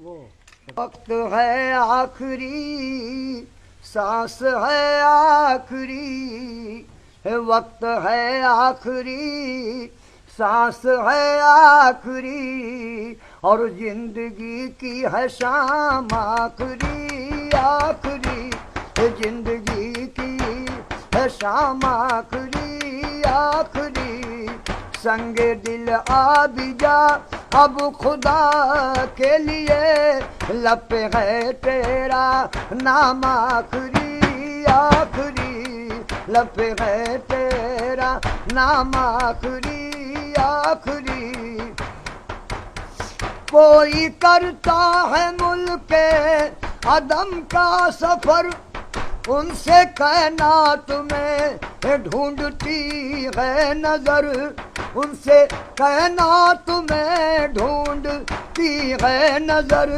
وقت ہے آخری سانس ہے آخری وقت ہے آخری سانس ہے آخری اور زندگی کی ہے شام آخری آخری زندگی کی ہے شام آخری آخری سنگ دل آ بھی جا اب خدا کے لیے لب پہ ہے تیرا نام آخری آخری لب پہ ہے تیرا نام آخری آخری کوئی کرتا ہے ملک عدم کا سفر ان سے کہنا تمہیں ڈھونڈتی ہے نظر ان سے کہنا تمہیں ڈھونڈتی ہے نظر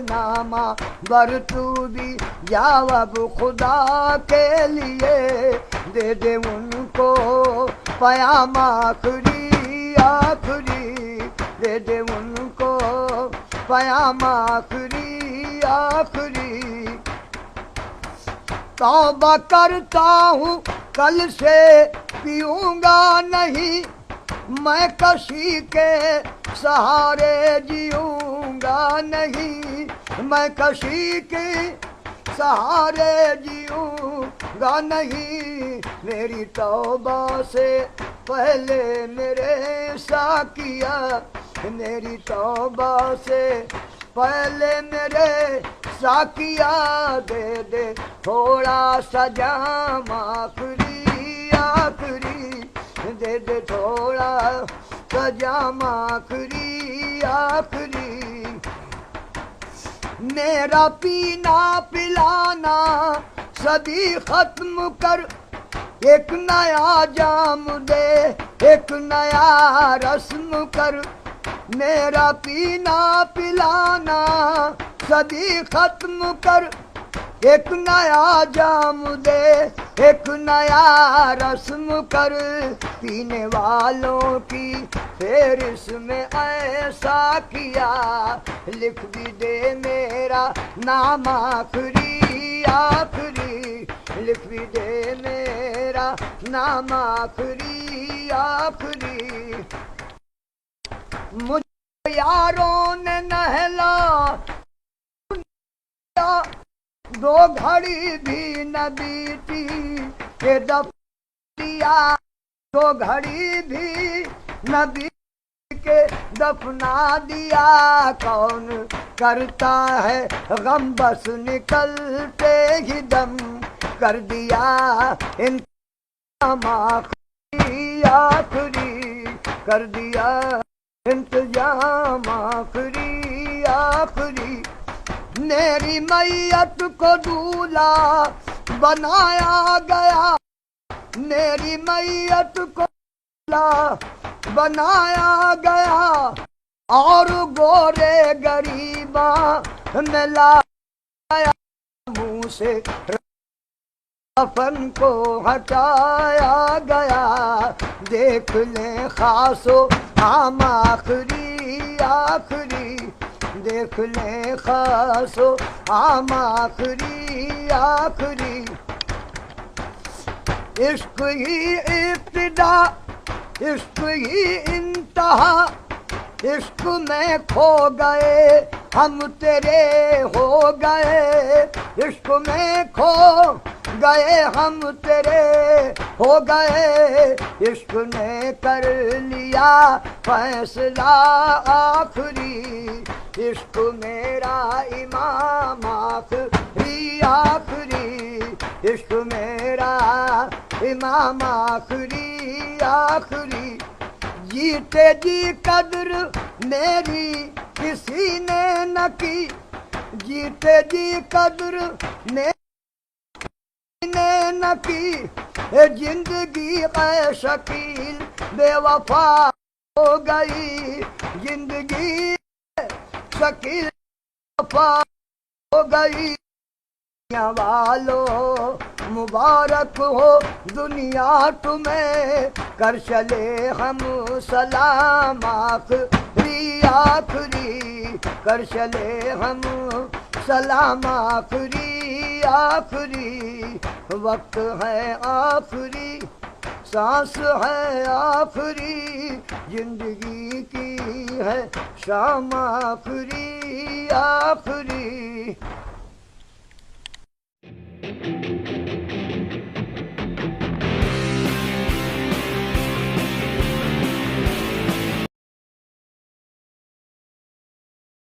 نامہ بر تو بھی جواب خدا کے لیے دے دے ان کو پیام آخری آخری دے دے ان کو پیام آخری آخری توبہ کرتا ہوں کل سے پیوں گا نہیں میں کسی کے سہارے جیوں گا نہیں میں کسی کے سہارے جیوں گا نہیں میری توبہ سے پہلے میرے ساقیا میری توبہ سے پہلے میرے ساقیا دے دے تھوڑا سا جام آخری آخری دے دے تھوڑا سا جام آخری آخری میرا پینا پلانا سبھی ختم کر ایک نیا جام دے ایک نیا رسم کر میرا پینا پلانا سبھی ختم کر ایک نیا جام دے ایک نیا رسم کر پینے والوں کی فہرست میں ایسا کیا لکھ بھی دے میرا نام آخری آخری لکھ بھی دے میرا نام آخری آخری مجھے یاروں نے نہلا دو گھڑی بھی نہ بیتی کہ دفن دیا دو گھڑی بھی نہ بیتی کہ دفنا دیا کون کرتا ہے غم بس نکلتے ہی دم کر دیا انتظام آخری آخری کر دیا انتظام آخری آخری میری میت کو دولہا بنایا گیا میری میت کو دولہا بنایا گیا اور گورے غریباں میں لایا منہ سے کفن کو ہٹایا گیا دیکھ لیں خاص و عام آخری آخری دیکھ لیں خاص و عام آخری آخری عشق ہی ابتدا عشق ہی انتہا عشق میں کھو گئے ہم تیرے ہو گئے عشق میں کھو گئے ہم تیرے ہو گئے عشق نے کر لیا فیصلہ آخری عشق میرا امام آخری آخری عشق میرا امام آخری آخری جیتے جی قدر میری کسی نے نہ کی جیتے جی قدر نہ کی زندگی اے شکیل بے وفا ہو گئی زندگی شکیل وفا ہو گئی دنیا والو مبارک ہو دنیا تمہیں کر چلے ہم سلام آخری آخری آخری کر چلے ہم سلام آخری آخری وقت ہے آخری سانس ہے آخری زندگی کی ہے شام آخری آخری